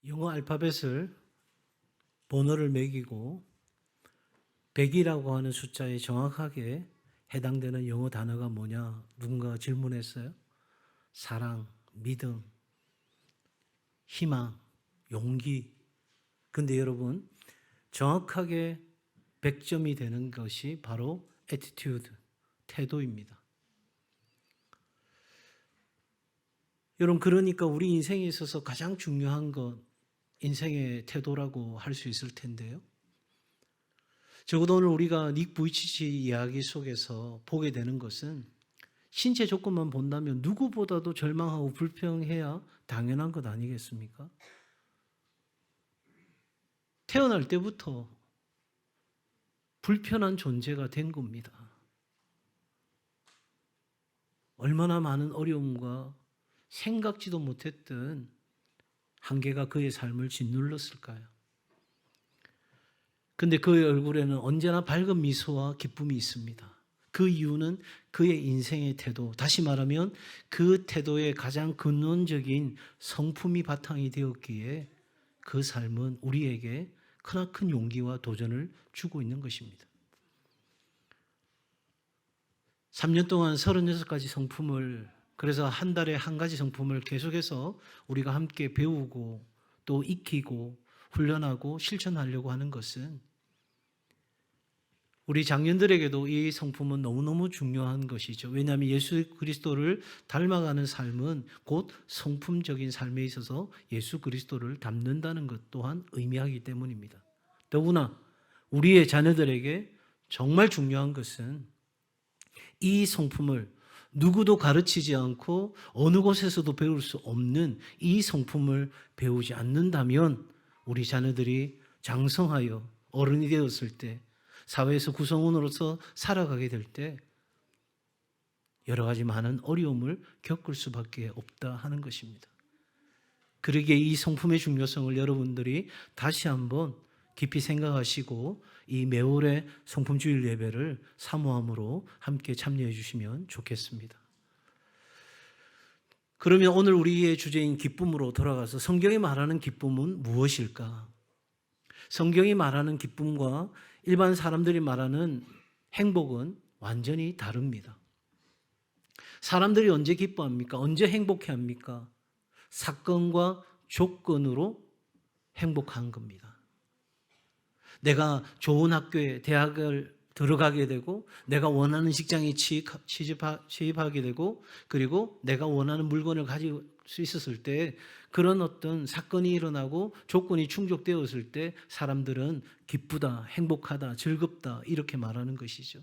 영어 알파벳을 번호를 매기고 100이라고 하는 숫자에 정확하게 해당되는 영어 단어가 뭐냐 누군가 질문했어요. 사랑, 믿음, 희망, 용기. 근데 여러분 정확하게 100점이 되는 것이 바로 attitude, 태도입니다. 여러분 그러니까 우리 인생에 있어서 가장 중요한 건 인생의 태도라고 할 수 있을 텐데요. 적어도 오늘 우리가 닉 부이치치 이야기 속에서 보게 되는 것은 신체 조건만 본다면 누구보다도 절망하고 불평해야 당연한 것 아니겠습니까? 태어날 때부터 불편한 존재가 된 겁니다. 얼마나 많은 어려움과 생각지도 못했던 한계가 그의 삶을 짓눌렀을까요? 근데 그의 얼굴에는 언제나 밝은 미소와 기쁨이 있습니다. 그 이유는 그의 인생의 태도, 다시 말하면 그 태도의 가장 근원적인 성품이 바탕이 되었기에 그 삶은 우리에게 크나큰 용기와 도전을 주고 있는 것입니다. 3년 동안 36가지 성품을, 그래서 한 달에 한 가지 성품을 계속해서 우리가 함께 배우고 또 익히고 훈련하고 실천하려고 하는 것은 우리 장년들에게도 이 성품은 너무너무 중요한 것이죠. 왜냐하면 예수 그리스도를 닮아가는 삶은 곧 성품적인 삶에 있어서 예수 그리스도를 닮는다는 것 또한 의미하기 때문입니다. 더구나 우리의 자녀들에게 정말 중요한 것은 이 성품을 누구도 가르치지 않고 어느 곳에서도 배울 수 없는 이 성품을 배우지 않는다면 우리 자녀들이 장성하여 어른이 되었을 때 사회에서 구성원으로서 살아가게 될 때 여러 가지 많은 어려움을 겪을 수밖에 없다 하는 것입니다. 그러기에 이 성품의 중요성을 여러분들이 다시 한번 깊이 생각하시고 이 매월의 성품주일 예배를 사모함으로 함께 참여해 주시면 좋겠습니다. 그러면 오늘 우리의 주제인 기쁨으로 돌아가서 성경이 말하는 기쁨은 무엇일까? 성경이 말하는 기쁨과 일반 사람들이 말하는 행복은 완전히 다릅니다. 사람들이 언제 기뻐합니까? 언제 행복해합니까? 사건과 조건으로 행복한 겁니다. 내가 좋은 학교에 대학을 들어가게 되고 내가 원하는 직장에 취입하게 되고 그리고 내가 원하는 물건을 가질 수 있었을 때 그런 어떤 사건이 일어나고 조건이 충족되었을 때 사람들은 기쁘다, 행복하다, 즐겁다 이렇게 말하는 것이죠.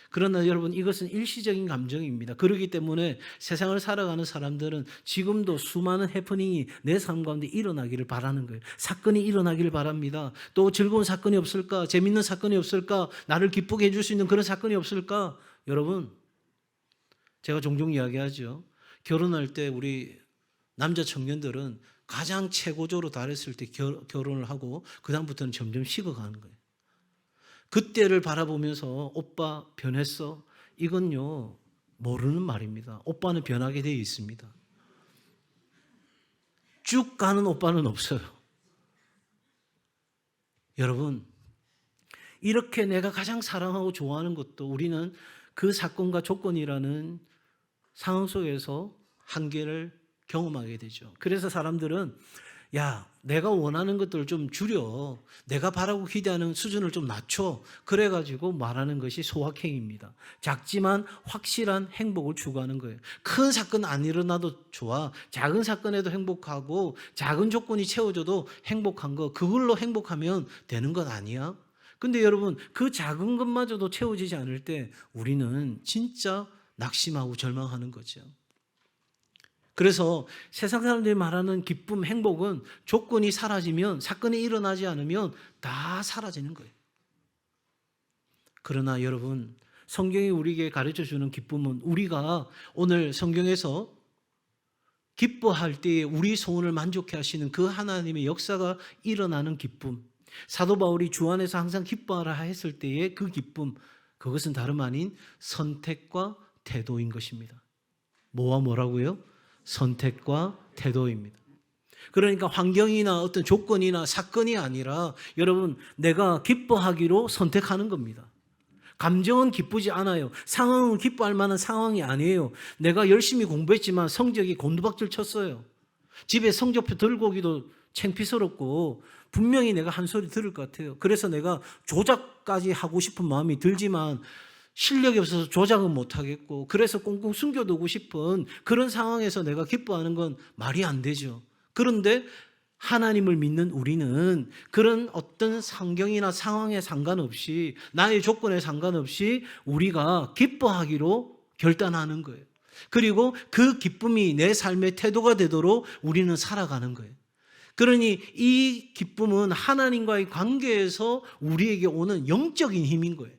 그러나 여러분 이것은 일시적인 감정입니다. 그렇기 때문에 세상을 살아가는 사람들은 지금도 수많은 해프닝이 내 삶 가운데 일어나기를 바라는 거예요. 사건이 일어나기를 바랍니다. 또 즐거운 사건이 없을까? 재밌는 사건이 없을까? 나를 기쁘게 해줄 수 있는 그런 사건이 없을까? 여러분 제가 종종 이야기하죠. 결혼할 때 우리 남자 청년들은 가장 최고조로 달했을 때 결혼을 하고 그 다음부터는 점점 식어가는 거예요. 그때를 바라보면서 오빠 변했어? 이건요 모르는 말입니다. 오빠는 변하게 되어 있습니다. 쭉 가는 오빠는 없어요. 여러분 이렇게 내가 가장 사랑하고 좋아하는 것도 우리는 그 사건과 조건이라는 상황 속에서 한계를 경험하게 되죠. 그래서 사람들은 야, 내가 원하는 것들을 좀 줄여. 내가 바라고 기대하는 수준을 좀 낮춰. 그래가지고 말하는 것이 소확행입니다. 작지만 확실한 행복을 추구하는 거예요. 큰 사건 안 일어나도 좋아. 작은 사건에도 행복하고 작은 조건이 채워져도 행복한 거. 그걸로 행복하면 되는 것 아니야? 근데 여러분 그 작은 것마저도 채워지지 않을 때 우리는 진짜 낙심하고 절망하는 거죠. 그래서 세상 사람들이 말하는 기쁨, 행복은 조건이 사라지면, 사건이 일어나지 않으면 다 사라지는 거예요. 그러나 여러분, 성경이 우리에게 가르쳐 주는 기쁨은 우리가 오늘 성경에서 기뻐할 때에 우리 소원을 만족해 하시는 그 하나님의 역사가 일어나는 기쁨. 사도 바울이 주 안에서 항상 기뻐하라 했을 때의 그 기쁨, 그것은 다름 아닌 선택과 태도인 것입니다. 뭐와 뭐라고요? 선택과 태도입니다. 그러니까 환경이나 어떤 조건이나 사건이 아니라 여러분 내가 기뻐하기로 선택하는 겁니다. 감정은 기쁘지 않아요. 상황은 기뻐할 만한 상황이 아니에요. 내가 열심히 공부했지만 성적이 곤두박질 쳤어요. 집에 성적표 들고 오기도 창피스럽고 분명히 내가 한 소리 들을 것 같아요. 그래서 내가 조작까지 하고 싶은 마음이 들지만 실력이 없어서 조작은 못하겠고 그래서 꽁꽁 숨겨두고 싶은 그런 상황에서 내가 기뻐하는 건 말이 안 되죠. 그런데 하나님을 믿는 우리는 그런 어떤 환경이나 상황에 상관없이 나의 조건에 상관없이 우리가 기뻐하기로 결단하는 거예요. 그리고 그 기쁨이 내 삶의 태도가 되도록 우리는 살아가는 거예요. 그러니 이 기쁨은 하나님과의 관계에서 우리에게 오는 영적인 힘인 거예요.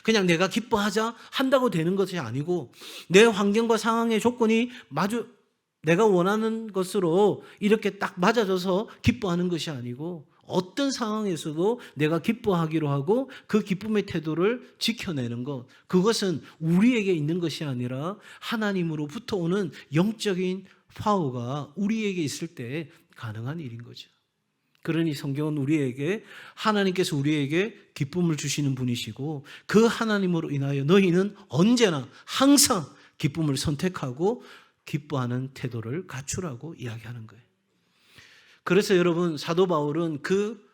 그냥 내가 기뻐하자 한다고 되는 것이 아니고 내 환경과 상황의 조건이 내가 원하는 것으로 이렇게 딱 맞아져서 기뻐하는 것이 아니고 어떤 상황에서도 내가 기뻐하기로 하고 그 기쁨의 태도를 지켜내는 것, 그것은 우리에게 있는 것이 아니라 하나님으로부터 오는 영적인 파워가 우리에게 있을 때 가능한 일인 거죠. 그러니 성경은 우리에게 하나님께서 우리에게 기쁨을 주시는 분이시고 그 하나님으로 인하여 너희는 언제나 항상 기쁨을 선택하고 기뻐하는 태도를 갖추라고 이야기하는 거예요. 그래서 여러분 사도 바울은 그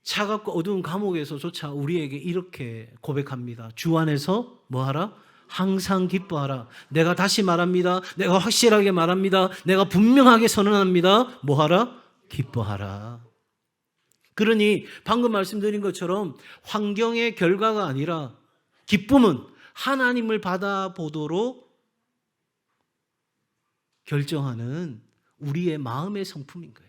차갑고 어두운 감옥에서조차 우리에게 이렇게 고백합니다. 주 안에서 뭐하라? 항상 기뻐하라. 내가 다시 말합니다. 내가 확실하게 말합니다. 내가 분명하게 선언합니다. 뭐하라? 기뻐하라. 그러니 방금 말씀드린 것처럼 환경의 결과가 아니라 기쁨은 하나님을 받아보도록 결정하는 우리의 마음의 성품인 거예요.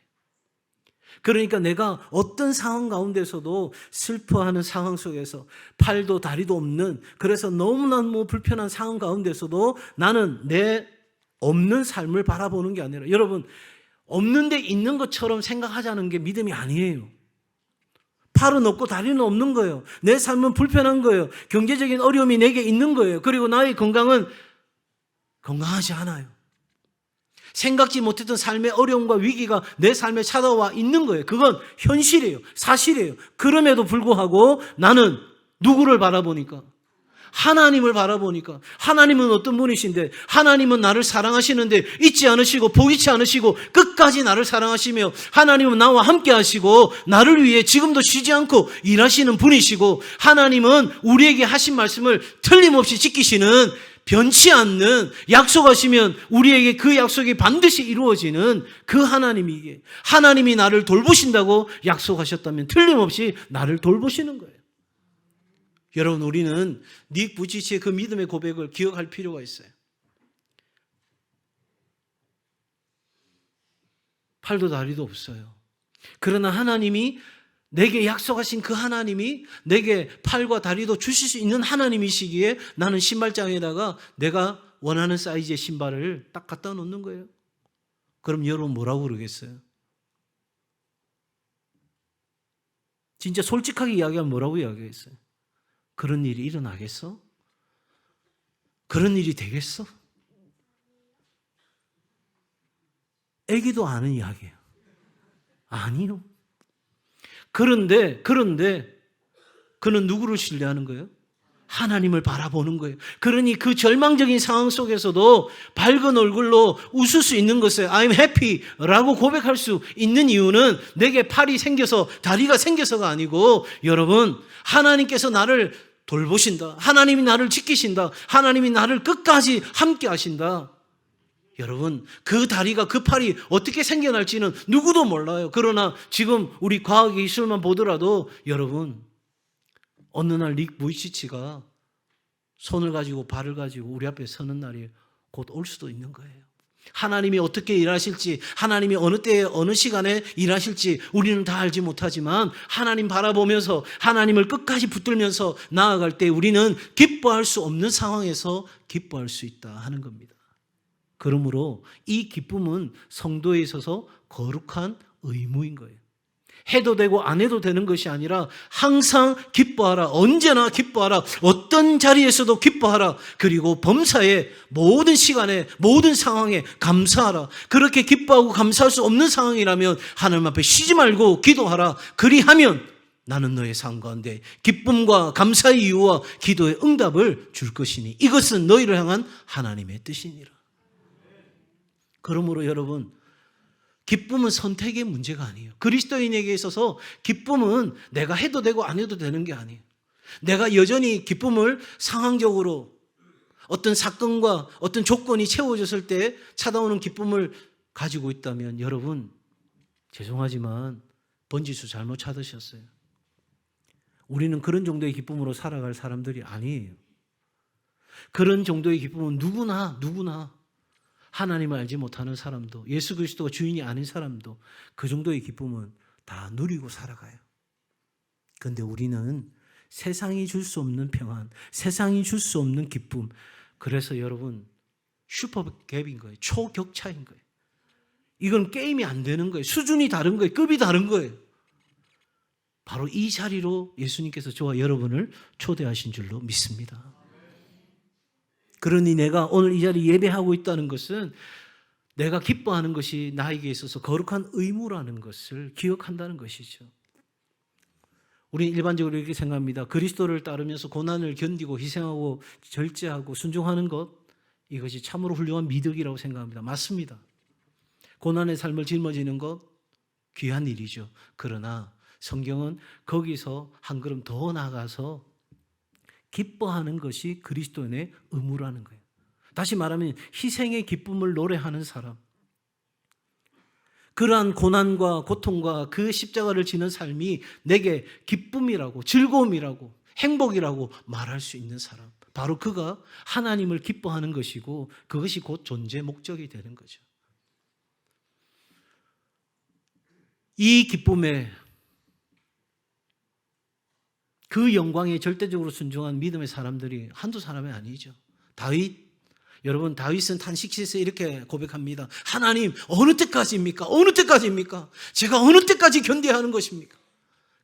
그러니까 내가 어떤 상황 가운데서도 슬퍼하는 상황 속에서 팔도 다리도 없는 그래서 너무나 불편한 상황 가운데서도 나는 내 없는 삶을 바라보는 게 아니라 여러분 없는데 있는 것처럼 생각하자는 게 믿음이 아니에요. 팔은 없고 다리는 없는 거예요. 내 삶은 불편한 거예요. 경제적인 어려움이 내게 있는 거예요. 그리고 나의 건강은 건강하지 않아요. 생각지 못했던 삶의 어려움과 위기가 내 삶에 찾아와 있는 거예요. 그건 현실이에요. 사실이에요. 그럼에도 불구하고 나는 누구를 바라보니까? 하나님을 바라보니까 하나님은 어떤 분이신데 하나님은 나를 사랑하시는데 잊지 않으시고 포기치 않으시고 끝까지 나를 사랑하시며 하나님은 나와 함께 하시고 나를 위해 지금도 쉬지 않고 일하시는 분이시고 하나님은 우리에게 하신 말씀을 틀림없이 지키시는 변치 않는 약속하시면 우리에게 그 약속이 반드시 이루어지는 그 하나님이기에 하나님이 나를 돌보신다고 약속하셨다면 틀림없이 나를 돌보시는 거예요. 여러분 우리는 닉 부치치의 그 믿음의 고백을 기억할 필요가 있어요. 팔도 다리도 없어요. 그러나 하나님이 내게 약속하신 그 하나님이 내게 팔과 다리도 주실 수 있는 하나님이시기에 나는 신발장에다가 내가 원하는 사이즈의 신발을 딱 갖다 놓는 거예요. 그럼 여러분 뭐라고 그러겠어요? 진짜 솔직하게 이야기하면 뭐라고 이야기했어요? 그런 일이 일어나겠어? 그런 일이 되겠어? 애기도 아는 이야기예요. 아니요. 그런데 그는 누구를 신뢰하는 거예요? 하나님을 바라보는 거예요. 그러니 그 절망적인 상황 속에서도 밝은 얼굴로 웃을 수 있는 것을 I'm happy 라고 고백할 수 있는 이유는 내게 팔이 생겨서 다리가 생겨서가 아니고 여러분 하나님께서 나를 돌보신다. 하나님이 나를 지키신다. 하나님이 나를 끝까지 함께 하신다. 여러분 그 다리가 그 팔이 어떻게 생겨날지는 누구도 몰라요. 그러나 지금 우리 과학기술만 보더라도 여러분 어느 날 닉 부이치치가 손을 가지고 발을 가지고 우리 앞에 서는 날이 곧 올 수도 있는 거예요. 하나님이 어떻게 일하실지 하나님이 어느 때에 어느 시간에 일하실지 우리는 다 알지 못하지만 하나님 바라보면서 하나님을 끝까지 붙들면서 나아갈 때 우리는 기뻐할 수 없는 상황에서 기뻐할 수 있다 하는 겁니다. 그러므로 이 기쁨은 성도에 있어서 거룩한 의무인 거예요. 해도 되고 안 해도 되는 것이 아니라 항상 기뻐하라. 언제나 기뻐하라. 어떤 자리에서도 기뻐하라. 그리고 범사에 모든 시간에 모든 상황에 감사하라. 그렇게 기뻐하고 감사할 수 없는 상황이라면 하나님 앞에 쉬지 말고 기도하라. 그리하면 나는 너의 삶 가운데 기쁨과 감사의 이유와 기도의 응답을 줄 것이니 이것은 너희를 향한 하나님의 뜻이니라. 그러므로 여러분, 기쁨은 선택의 문제가 아니에요. 그리스도인에게 있어서 기쁨은 내가 해도 되고 안 해도 되는 게 아니에요. 내가 여전히 기쁨을 상황적으로 어떤 사건과 어떤 조건이 채워졌을 때 찾아오는 기쁨을 가지고 있다면 여러분, 죄송하지만 번지수 잘못 찾으셨어요. 우리는 그런 정도의 기쁨으로 살아갈 사람들이 아니에요. 그런 정도의 기쁨은 누구나 하나님을 알지 못하는 사람도, 예수 그리스도가 주인이 아닌 사람도 그 정도의 기쁨은 다 누리고 살아가요. 그런데 우리는 세상이 줄 수 없는 평안, 세상이 줄 수 없는 기쁨, 그래서 여러분 슈퍼갭인 거예요. 초격차인 거예요. 이건 게임이 안 되는 거예요. 수준이 다른 거예요. 급이 다른 거예요. 바로 이 자리로 예수님께서 저와 여러분을 초대하신 줄로 믿습니다. 그러니 내가 오늘 이 자리에 예배하고 있다는 것은 내가 기뻐하는 것이 나에게 있어서 거룩한 의무라는 것을 기억한다는 것이죠. 우리는 일반적으로 이렇게 생각합니다. 그리스도를 따르면서 고난을 견디고 희생하고 절제하고 순종하는 것, 이것이 참으로 훌륭한 미덕이라고 생각합니다. 맞습니다. 고난의 삶을 짊어지는 것 귀한 일이죠. 그러나 성경은 거기서 한 걸음 더 나아가서 기뻐하는 것이 그리스도인의 의무라는 거예요. 다시 말하면 희생의 기쁨을 노래하는 사람, 그러한 고난과 고통과 그 십자가를 지는 삶이 내게 기쁨이라고 즐거움이라고 행복이라고 말할 수 있는 사람, 바로 그가 하나님을 기뻐하는 것이고 그것이 곧 존재 목적이 되는 거죠. 이 기쁨에 그 영광에 절대적으로 순종한 믿음의 사람들이 한두 사람이 아니죠. 여러분 다윗은 탄식시에서 이렇게 고백합니다. 하나님 어느 때까지입니까? 어느 때까지입니까? 제가 어느 때까지 견뎌야 하는 것입니까?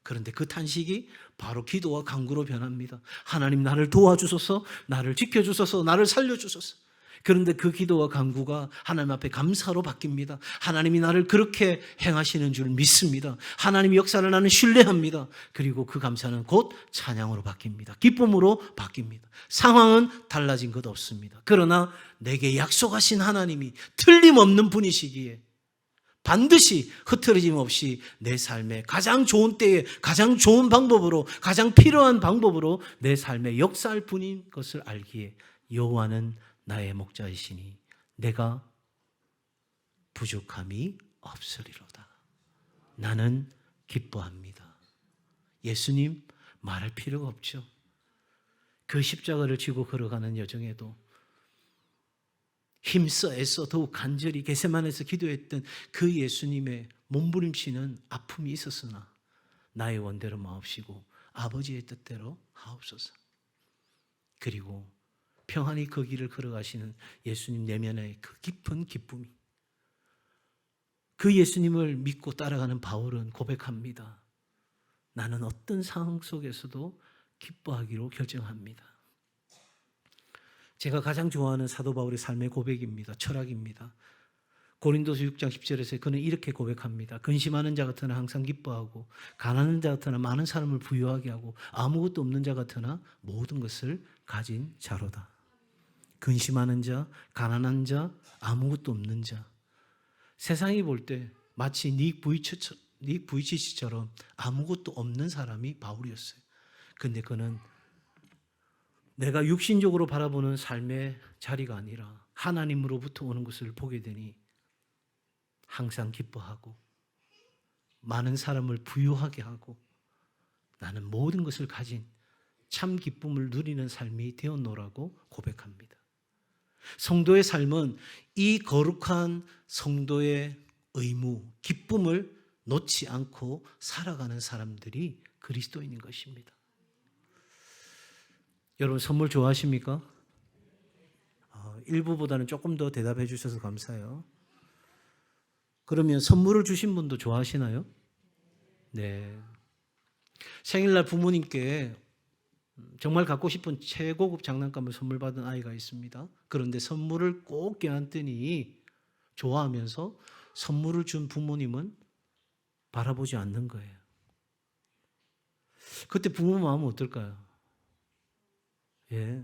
그런데 그 탄식이 바로 기도와 간구로 변합니다. 하나님 나를 도와주소서, 나를 지켜주소서, 나를 살려주소서. 그런데 그 기도와 간구가 하나님 앞에 감사로 바뀝니다. 하나님이 나를 그렇게 행하시는 줄 믿습니다. 하나님의 역사를 나는 신뢰합니다. 그리고 그 감사는 곧 찬양으로 바뀝니다. 기쁨으로 바뀝니다. 상황은 달라진 것 없습니다. 그러나 내게 약속하신 하나님이 틀림없는 분이시기에 반드시 흐트러짐 없이 내 삶에 가장 좋은 때에 가장 좋은 방법으로, 가장 필요한 방법으로 내 삶에 역사할 분인 것을 알기에 여호와는 나의 목자이시니 내가 부족함이 없으리로다. 나는 기뻐합니다. 예수님 말할 필요가 없죠. 그 십자가를 지고 걸어가는 여정에도 힘써 애써 더욱 간절히 겟세마네에서 기도했던 그 예수님의 몸부림치는 아픔이 있었으나 나의 원대로 마옵시고 아버지의 뜻대로 하옵소서. 그리고 평안히 그 길을 걸어가시는 예수님 내면의 그 깊은 기쁨이, 그 예수님을 믿고 따라가는 바울은 고백합니다. 나는 어떤 상황 속에서도 기뻐하기로 결정합니다. 제가 가장 좋아하는 사도 바울의 삶의 고백입니다. 철학입니다. 고린도서 6장 10절에서 그는 이렇게 고백합니다. 근심하는 자 같으나 항상 기뻐하고 가난한 자 같으나 많은 사람을 부유하게 하고 아무것도 없는 자 같으나 모든 것을 가진 자로다. 근심하는 자, 가난한 자, 아무것도 없는 자. 세상이 볼 때 마치 닉 부이치치처럼 아무것도 없는 사람이 바울이었어요. 근데 그는 내가 육신적으로 바라보는 삶의 자리가 아니라 하나님으로부터 오는 것을 보게 되니 항상 기뻐하고 많은 사람을 부유하게 하고 나는 모든 것을 가진 참 기쁨을 누리는 삶이 되었노라고 고백합니다. 성도의 삶은 이 거룩한 성도의 의무, 기쁨을 놓지 않고 살아가는 사람들이 그리스도인인 것입니다. 여러분 선물 좋아하십니까? 일부보다는 조금 더 대답해 주셔서 감사해요. 그러면 선물을 주신 분도 좋아하시나요? 네. 생일날 부모님께 정말 갖고 싶은 최고급 장난감을 선물 받은 아이가 있습니다. 그런데 선물을 꼭 껴안더니 좋아하면서 선물을 준 부모님은 바라보지 않는 거예요. 그때 부모 마음은 어떨까요? 예.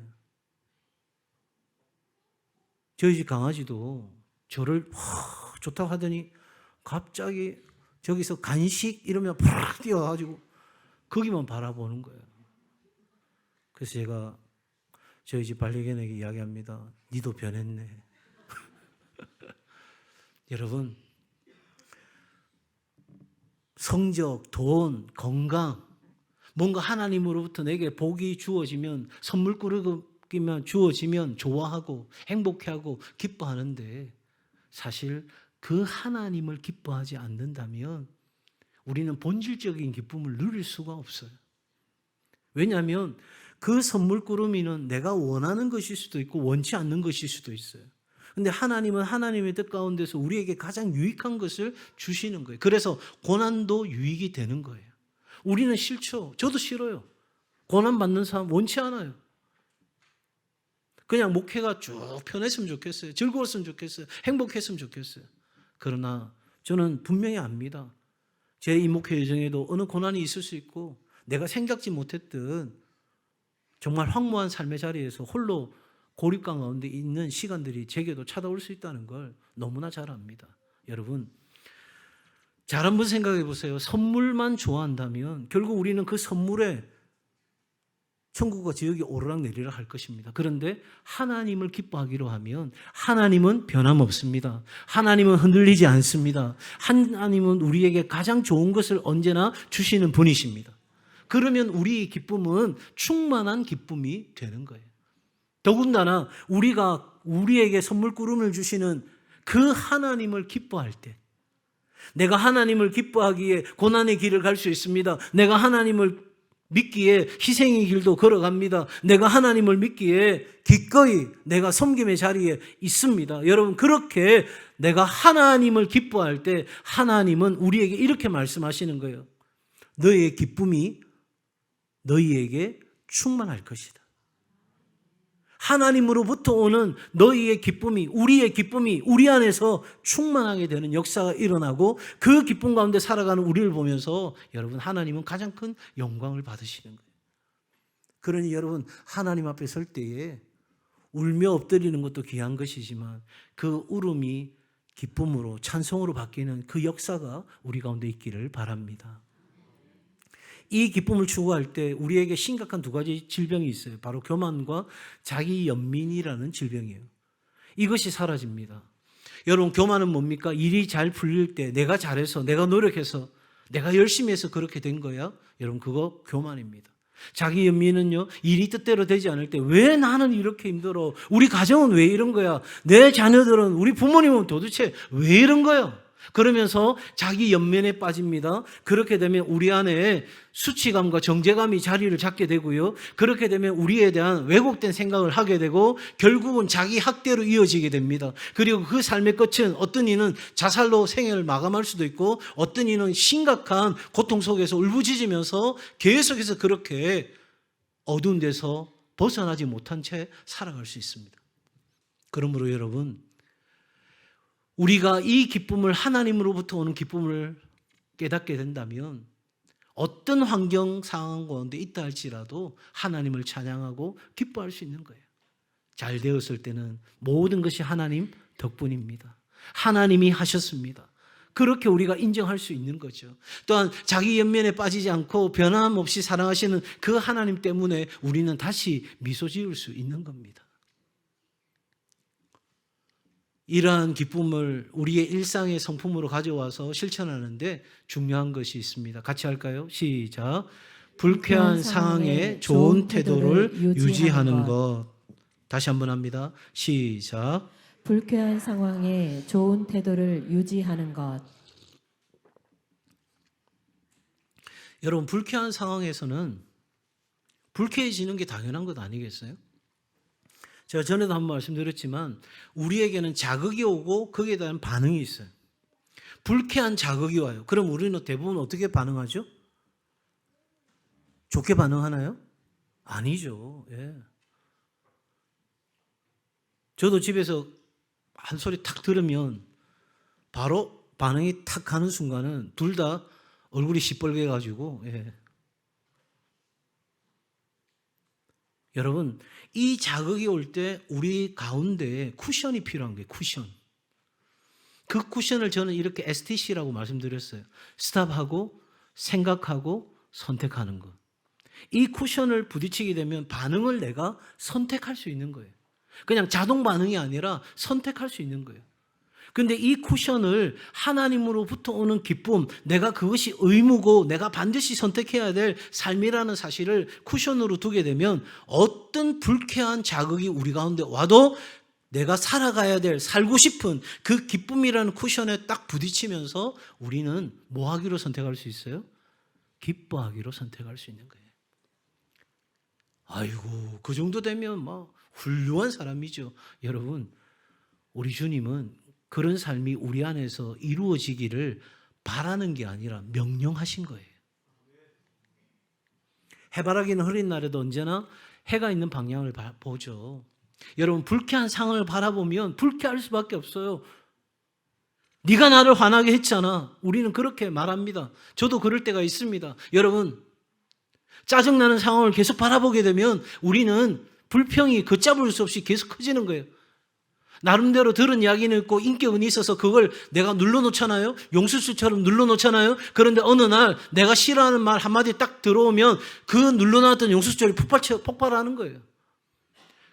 저희 집 강아지도 저를 좋다고 하더니 갑자기 저기서 간식 이러면 팍 뛰어가지고 거기만 바라보는 거예요. 그래서 제가 저희 집 반려견에게 이야기합니다. 니도 변했네. 여러분, 성적, 돈, 건강, 뭔가 하나님으로부터 내게 복이 주어지면, 선물꾸러기만 주어지면 좋아하고 행복해하고 기뻐하는데, 사실 그 하나님을 기뻐하지 않는다면 우리는 본질적인 기쁨을 누릴 수가 없어요. 왜냐하면 그 선물꾸러미는 내가 원하는 것일 수도 있고 원치 않는 것일 수도 있어요. 근데 하나님은 하나님의 뜻 가운데서 우리에게 가장 유익한 것을 주시는 거예요. 그래서 고난도 유익이 되는 거예요. 우리는 싫죠. 저도 싫어요. 고난 받는 사람 원치 않아요. 그냥 목회가 쭉 편했으면 좋겠어요. 즐거웠으면 좋겠어요. 행복했으면 좋겠어요. 그러나 저는 분명히 압니다. 제 이 목회 여정에도 어느 고난이 있을 수 있고 내가 생각지 못했던 정말 황무한 삶의 자리에서 홀로 고립감 가운데 있는 시간들이 제게도 찾아올 수 있다는 걸 너무나 잘 압니다. 여러분, 잘 한번 생각해 보세요. 선물만 좋아한다면 결국 우리는 그 선물에 천국과 지옥이 오르락내리락 할 것입니다. 그런데 하나님을 기뻐하기로 하면 하나님은 변함없습니다. 하나님은 흔들리지 않습니다. 하나님은 우리에게 가장 좋은 것을 언제나 주시는 분이십니다. 그러면 우리의 기쁨은 충만한 기쁨이 되는 거예요. 더군다나 우리가 우리에게 선물꾸러미를 주시는 그 하나님을 기뻐할 때, 내가 하나님을 기뻐하기에 고난의 길을 갈 수 있습니다. 내가 하나님을 믿기에 희생의 길도 걸어갑니다. 내가 하나님을 믿기에 기꺼이 내가 섬김의 자리에 있습니다. 여러분, 그렇게 내가 하나님을 기뻐할 때 하나님은 우리에게 이렇게 말씀하시는 거예요. 너희의 기쁨이 너희에게 충만할 것이다. 하나님으로부터 오는 너희의 기쁨이, 우리의 기쁨이 우리 안에서 충만하게 되는 역사가 일어나고 그 기쁨 가운데 살아가는 우리를 보면서 여러분, 하나님은 가장 큰 영광을 받으시는 거예요. 그러니 여러분, 하나님 앞에 설 때에 울며 엎드리는 것도 귀한 것이지만 그 울음이 기쁨으로 찬송으로 바뀌는 그 역사가 우리 가운데 있기를 바랍니다. 이 기쁨을 추구할 때 우리에게 심각한 두 가지 질병이 있어요. 바로 교만과 자기 연민이라는 질병이에요. 이것이 사라집니다. 여러분, 교만은 뭡니까? 일이 잘 풀릴 때 내가 잘해서, 내가 노력해서, 내가 열심히 해서 그렇게 된 거야. 여러분, 그거 교만입니다. 자기 연민은요, 일이 뜻대로 되지 않을 때 왜 나는 이렇게 힘들어? 우리 가정은 왜 이런 거야? 내 자녀들은, 우리 부모님은 도대체 왜 이런 거야? 그러면서 자기 연민에 빠집니다. 그렇게 되면 우리 안에 수치감과 정죄감이 자리를 잡게 되고요. 그렇게 되면 우리에 대한 왜곡된 생각을 하게 되고 결국은 자기 학대로 이어지게 됩니다. 그리고 그 삶의 끝은 어떤 이는 자살로 생애를 마감할 수도 있고 어떤 이는 심각한 고통 속에서 울부짖으면서 계속해서 그렇게 어두운 데서 벗어나지 못한 채 살아갈 수 있습니다. 그러므로 여러분, 우리가 이 기쁨을, 하나님으로부터 오는 기쁨을 깨닫게 된다면 어떤 환경 상황 가운데 있다 할지라도 하나님을 찬양하고 기뻐할 수 있는 거예요. 잘 되었을 때는 모든 것이 하나님 덕분입니다. 하나님이 하셨습니다. 그렇게 우리가 인정할 수 있는 거죠. 또한 자기 연민에 빠지지 않고 변함없이 사랑하시는 그 하나님 때문에 우리는 다시 미소 지을 수 있는 겁니다. 이러한 기쁨을 우리의 일상의 성품으로 가져와서 실천하는데 중요한 것이 있습니다. 같이 할까요? 시작. 불쾌한 상황에 좋은 태도를 유지하는 것. 다시 한번 합니다. 시작. 불쾌한 상황에 좋은 태도를 유지하는 것. 여러분, 불쾌한 상황에서는 불쾌해지는 게 당연한 것 아니겠어요? 제가 전에도 한번 말씀드렸지만 우리에게는 자극이 오고 거기에 대한 반응이 있어요. 불쾌한 자극이 와요. 그럼 우리는 대부분 어떻게 반응하죠? 좋게 반응하나요? 아니죠. 예. 저도 집에서 한 소리 탁 들으면 바로 반응이 탁 가는 순간은 둘 다 얼굴이 시뻘게 가지고, 예. 여러분, 이 자극이 올 때 우리 가운데 쿠션이 필요한 거예요. 쿠션. 그 쿠션을 저는 이렇게 STC라고 말씀드렸어요. 스탑하고 생각하고 선택하는 것. 이 쿠션을 부딪히게 되면 반응을 내가 선택할 수 있는 거예요. 그냥 자동 반응이 아니라 선택할 수 있는 거예요. 근데 이 쿠션을 하나님으로부터 오는 기쁨, 내가 그것이 의무고 내가 반드시 선택해야 될 삶이라는 사실을 쿠션으로 두게 되면 어떤 불쾌한 자극이 우리 가운데 와도 내가 살아가야 될, 살고 싶은 그 기쁨이라는 쿠션에 딱 부딪히면서 우리는 뭐 하기로 선택할 수 있어요? 기뻐하기로 선택할 수 있는 거예요. 아이고, 그 정도 되면 막 훌륭한 사람이죠. 여러분, 우리 주님은 그런 삶이 우리 안에서 이루어지기를 바라는 게 아니라 명령하신 거예요. 해바라기는 흐린 날에도 언제나 해가 있는 방향을 보죠. 여러분, 불쾌한 상황을 바라보면 불쾌할 수밖에 없어요. 네가 나를 화나게 했잖아. 우리는 그렇게 말합니다. 저도 그럴 때가 있습니다. 여러분, 짜증나는 상황을 계속 바라보게 되면 우리는 불평이 걷잡을 수 없이 계속 커지는 거예요. 나름대로 들은 이야기는 있고 인격은 있어서 그걸 내가 눌러놓잖아요. 용수술처럼 눌러놓잖아요. 그런데 어느 날 내가 싫어하는 말 한마디 딱 들어오면 그 눌러놨던 용수술이 폭발하는 거예요.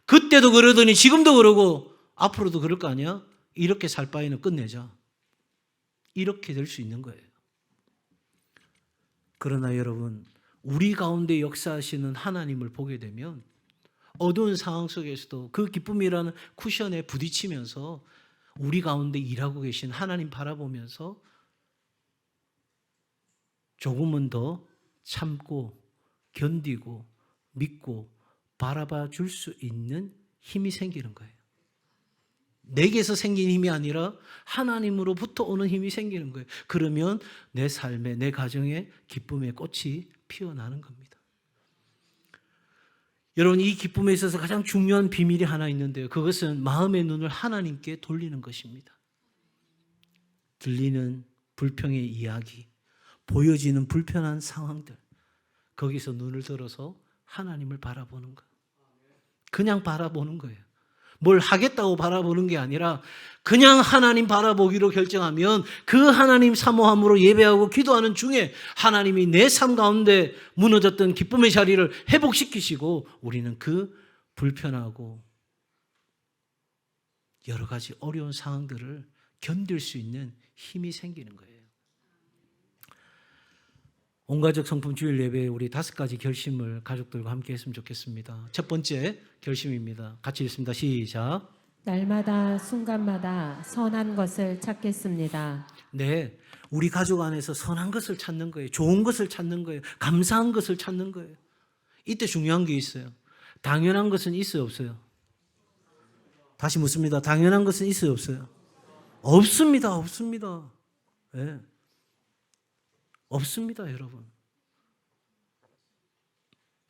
그때도 그러더니 지금도 그러고 앞으로도 그럴 거 아니야? 이렇게 살 바에는 끝내자. 이렇게 될 수 있는 거예요. 그러나 여러분, 우리 가운데 역사하시는 하나님을 보게 되면 어두운 상황 속에서도 그 기쁨이라는 쿠션에 부딪히면서 우리 가운데 일하고 계신 하나님 바라보면서 조금은 더 참고 견디고 믿고 바라봐 줄 수 있는 힘이 생기는 거예요. 내게서 생긴 힘이 아니라 하나님으로부터 오는 힘이 생기는 거예요. 그러면 내 삶에, 내 가정에 기쁨의 꽃이 피어나는 겁니다. 여러분, 이 기쁨에 있어서 가장 중요한 비밀이 하나 있는데요. 그것은 마음의 눈을 하나님께 돌리는 것입니다. 들리는 불평의 이야기, 보여지는 불편한 상황들, 거기서 눈을 들어서 하나님을 바라보는 것. 그냥 바라보는 거예요. 뭘 하겠다고 바라보는 게 아니라 그냥 하나님 바라보기로 결정하면 그 하나님 사모함으로 예배하고 기도하는 중에 하나님이 내 삶 가운데 무너졌던 기쁨의 자리를 회복시키시고 우리는 그 불편하고 여러 가지 어려운 상황들을 견딜 수 있는 힘이 생기는 거예요. 온가족 성품 주일 예배에 우리 5가지 결심을 가족들과 함께 했으면 좋겠습니다. 첫 번째 결심입니다. 같이 읽습니다. 시작. 날마다 순간마다 선한 것을 찾겠습니다. 네, 우리 가족 안에서 선한 것을 찾는 거예요. 좋은 것을 찾는 거예요. 감사한 것을 찾는 거예요. 이때 중요한 게 있어요. 당연한 것은 있어요, 없어요? 다시 묻습니다. 당연한 것은 있어요, 없어요? 없습니다, 없습니다. 네. 없습니다, 여러분.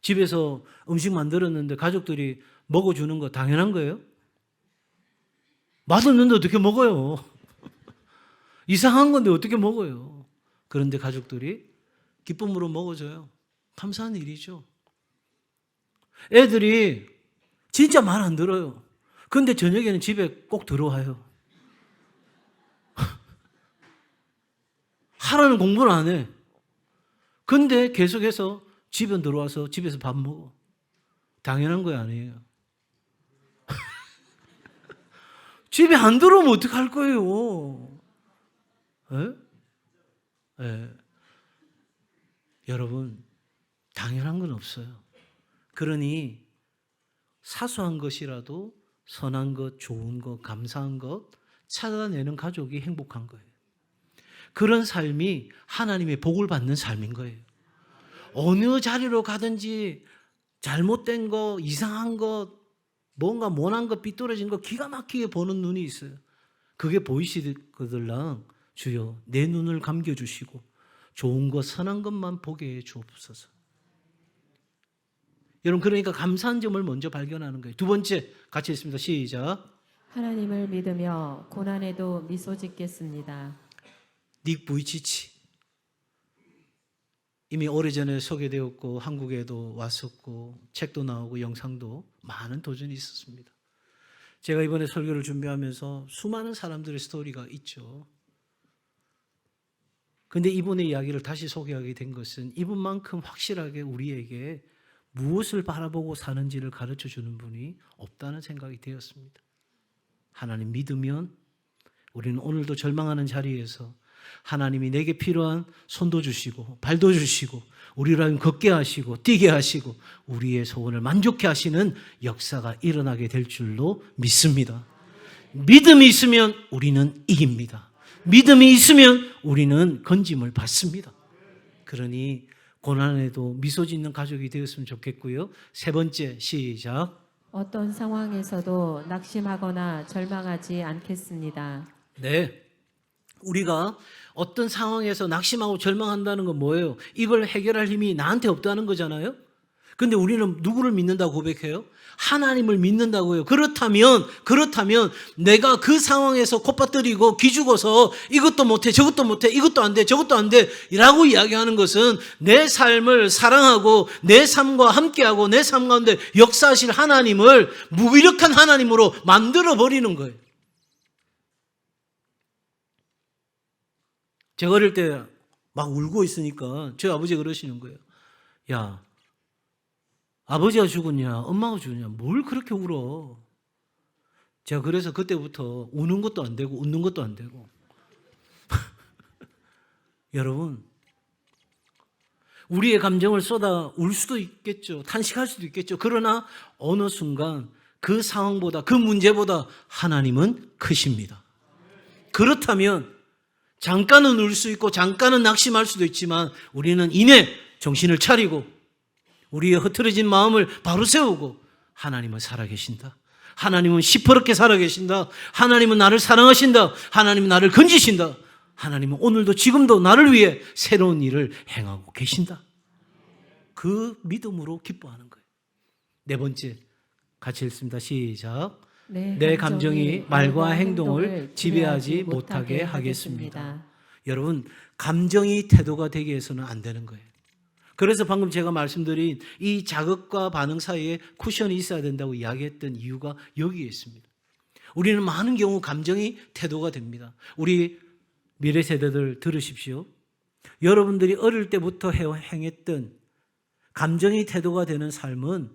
집에서 음식 만들었는데 가족들이 먹어주는 거 당연한 거예요? 맛없는데 어떻게 먹어요? 이상한 건데 어떻게 먹어요? 그런데 가족들이 기쁨으로 먹어줘요. 감사한 일이죠. 애들이 진짜 말 안 들어요. 근데 저녁에는 집에 꼭 들어와요. 하라는 공부는 안 해. 근데 계속해서 집에 들어와서 집에서 밥 먹어. 당연한 거 아니에요. 집에 안 들어오면 어떡할 거예요? 예? 예. 여러분, 당연한 건 없어요. 그러니 사소한 것이라도 선한 것, 좋은 것, 감사한 것 찾아내는 가족이 행복한 거예요. 그런 삶이 하나님의 복을 받는 삶인 거예요. 어느 자리로 가든지 잘못된 거, 이상한 것, 뭔가 모난 것, 삐뚤어진 거 기가 막히게 보는 눈이 있어요. 그게 보이시거들랑 주여 내 눈을 감겨주시고 좋은 것 선한 것만 보게 해 주옵소서. 여러분 그러니까 감사한 점을 먼저 발견하는 거예요. 두 번째 같이 읽습니다. 시작. 하나님을 믿으며 고난에도 미소 짓겠습니다. 닉 부이치치 이미 오래전에 소개되었고 한국에도 왔었고 책도 나오고 영상도 많은 도전이 있었습니다. 제가 이번에 설교를 준비하면서 수많은 사람들의 스토리가 있죠. 근데 이분의 이야기를 다시 소개하게 된 것은 이분만큼 확실하게 우리에게 무엇을 바라보고 사는지를 가르쳐 주는 분이 없다는 생각이 되었습니다. 하나님 믿으면 우리는 오늘도 절망하는 자리에서 하나님이 내게 필요한 손도 주시고 발도 주시고 우리를 걷게 하시고 뛰게 하시고 우리의 소원을 만족케 하시는 역사가 일어나게 될 줄로 믿습니다. 믿음이 있으면 우리는 이깁니다. 믿음이 있으면 우리는 건짐을 받습니다. 그러니 고난에도 미소 짓는 가족이 되었으면 좋겠고요. 세 번째 시작. 어떤 상황에서도 낙심하거나 절망하지 않겠습니다. 네. 우리가 어떤 상황에서 낙심하고 절망한다는 건 뭐예요? 이걸 해결할 힘이 나한테 없다는 거잖아요. 근데 우리는 누구를 믿는다고 고백해요? 하나님을 믿는다고요. 그렇다면 내가 그 상황에서 콧바뜨리고 기죽어서 이것도 못해 저것도 못해 이것도 안 돼 저것도 안 돼 라고 이야기하는 것은 내 삶을 사랑하고 내 삶과 함께하고 내 삶 가운데 역사하실 하나님을 무기력한 하나님으로 만들어버리는 거예요. 제가 어릴 때 막 울고 있으니까 저희 아버지가 그러시는 거예요. 야, 아버지가 죽었냐 엄마가 죽었냐 뭘 그렇게 울어. 제가 그래서 그때부터 우는 것도 안 되고 웃는 것도 안 되고 여러분 우리의 감정을 쏟아 울 수도 있겠죠. 탄식할 수도 있겠죠. 그러나 어느 순간 그 상황보다 그 문제보다 하나님은 크십니다. 그렇다면 잠깐은 울 수 있고 잠깐은 낙심할 수도 있지만 우리는 이내 정신을 차리고 우리의 흐트러진 마음을 바로 세우고 하나님은 살아계신다. 하나님은 시퍼렇게 살아계신다. 하나님은 나를 사랑하신다. 하나님은 나를 건지신다. 하나님은 오늘도 지금도 나를 위해 새로운 일을 행하고 계신다. 그 믿음으로 기뻐하는 거예요. 네 번째 같이 읽습니다. 시작. 내 감정이 말과 행동을 지배하지 못하게 하겠습니다. 여러분 감정이 태도가 되게 해서는 안 되는 거예요. 그래서 방금 제가 말씀드린 이 자극과 반응 사이에 쿠션이 있어야 된다고 이야기했던 이유가 여기에 있습니다. 우리는 많은 경우 감정이 태도가 됩니다. 우리 미래 세대들 들으십시오. 여러분들이 어릴 때부터 행했던 감정이 태도가 되는 삶은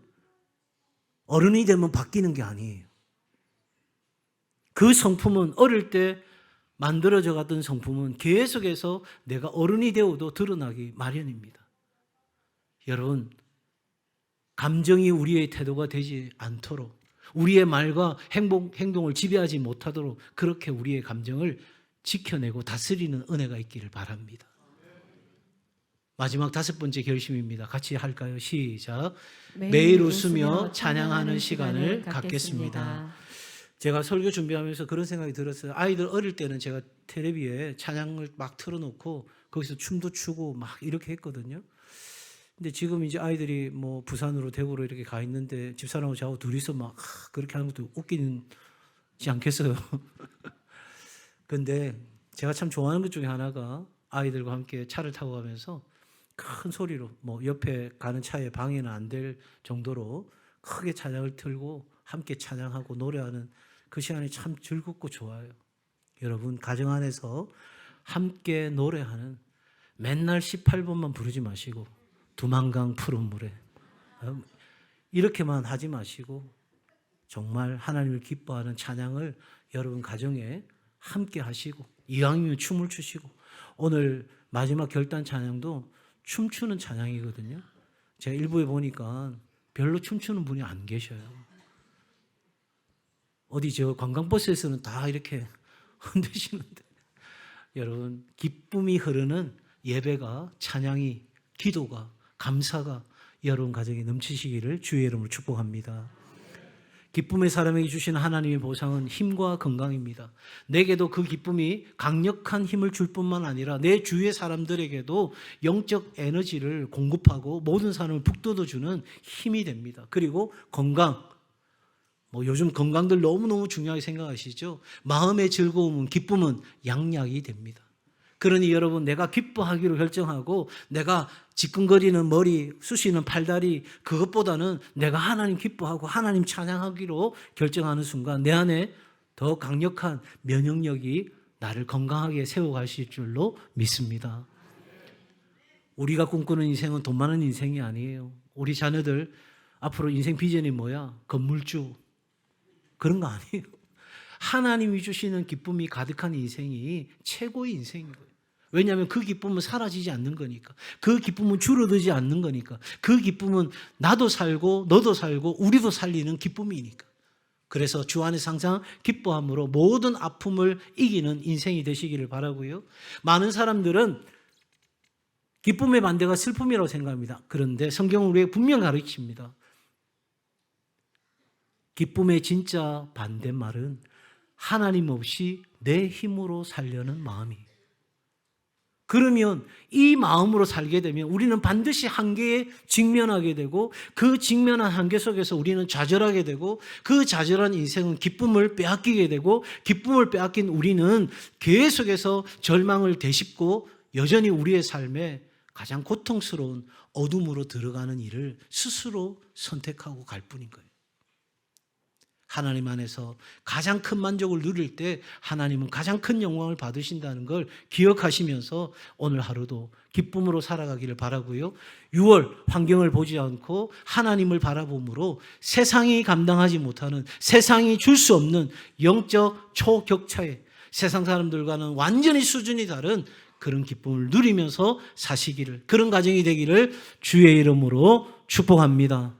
어른이 되면 바뀌는 게 아니에요. 그 성품은 어릴 때 만들어져 갔던 성품은 계속해서 내가 어른이 되어도 드러나기 마련입니다. 여러분, 감정이 우리의 태도가 되지 않도록 우리의 말과 행동을 지배하지 못하도록 그렇게 우리의 감정을 지켜내고 다스리는 은혜가 있기를 바랍니다. 마지막 다섯 번째 결심입니다. 같이 할까요? 시작. 매일 웃으며 찬양하는 시간을 갖겠습니다. 제가 설교 준비하면서 그런 생각이 들었어요. 아이들 어릴 때는 제가 텔레비에 찬양을 막 틀어놓고 거기서 춤도 추고 막 이렇게 했거든요. 근데 지금 이제 아이들이 뭐 부산으로 대구로 이렇게 가 있는데 집사람하고 저하고 둘이서 막 그렇게 하는 것도 웃기지 않겠어요. 근데 제가 참 좋아하는 것 중에 하나가 아이들과 함께 차를 타고 가면서 큰 소리로 뭐 옆에 가는 차에 방해는 안 될 정도로 크게 찬양을 틀고 함께 찬양하고 노래하는 그 시간이 참 즐겁고 좋아요. 여러분 가정 안에서 함께 노래하는 맨날 18번만 부르지 마시고 두만강 푸른 물에 이렇게만 하지 마시고 정말 하나님을 기뻐하는 찬양을 여러분 가정에 함께 하시고 이왕이면 춤을 추시고 오늘 마지막 결단 찬양도 춤추는 찬양이거든요. 제가 일부에 보니까 별로 춤추는 분이 안 계셔요. 어디 저 관광버스에서는 다 이렇게 흔드시는데 여러분 기쁨이 흐르는 예배가 찬양이 기도가 감사가 여러분 가정에 넘치시기를 주의 이름으로 축복합니다. 기쁨의 사람에게 주시는 하나님의 보상은 힘과 건강입니다. 내게도 그 기쁨이 강력한 힘을 줄 뿐만 아니라 내 주위의 사람들에게도 영적 에너지를 공급하고 모든 사람을 북돋워주는 힘이 됩니다. 그리고 건강. 요즘 건강들 너무너무 중요하게 생각하시죠? 마음의 즐거움은, 기쁨은 양약이 됩니다. 그러니 여러분, 내가 기뻐하기로 결정하고 내가 지끈거리는 머리, 쑤시는 팔다리, 그것보다는 내가 하나님 기뻐하고 하나님 찬양하기로 결정하는 순간 내 안에 더 강력한 면역력이 나를 건강하게 세워가실 줄로 믿습니다. 우리가 꿈꾸는 인생은 돈 많은 인생이 아니에요. 우리 자녀들 앞으로 인생 비전이 뭐야? 건물주. 그런 거 아니에요. 하나님이 주시는 기쁨이 가득한 인생이 최고의 인생인 거예요. 왜냐하면 그 기쁨은 사라지지 않는 거니까. 그 기쁨은 줄어들지 않는 거니까. 그 기쁨은 나도 살고 너도 살고 우리도 살리는 기쁨이니까. 그래서 주 안에서 항상 기뻐함으로 모든 아픔을 이기는 인생이 되시기를 바라고요. 많은 사람들은 기쁨의 반대가 슬픔이라고 생각합니다. 그런데 성경은 우리에게 분명 가르칩니다. 기쁨의 진짜 반대말은 하나님 없이 내 힘으로 살려는 마음이에요. 그러면 이 마음으로 살게 되면 우리는 반드시 한계에 직면하게 되고 그 직면한 한계 속에서 우리는 좌절하게 되고 그 좌절한 인생은 기쁨을 빼앗기게 되고 기쁨을 빼앗긴 우리는 계속해서 절망을 되씹고 여전히 우리의 삶에 가장 고통스러운 어둠으로 들어가는 일을 스스로 선택하고 갈 뿐인 거예요. 하나님 안에서 가장 큰 만족을 누릴 때 하나님은 가장 큰 영광을 받으신다는 걸 기억하시면서 오늘 하루도 기쁨으로 살아가기를 바라고요. 6월 환경을 보지 않고 하나님을 바라봄으로 세상이 감당하지 못하는, 세상이 줄 수 없는 영적 초격차에 세상 사람들과는 완전히 수준이 다른 그런 기쁨을 누리면서 사시기를, 그런 가정이 되기를 주의 이름으로 축복합니다.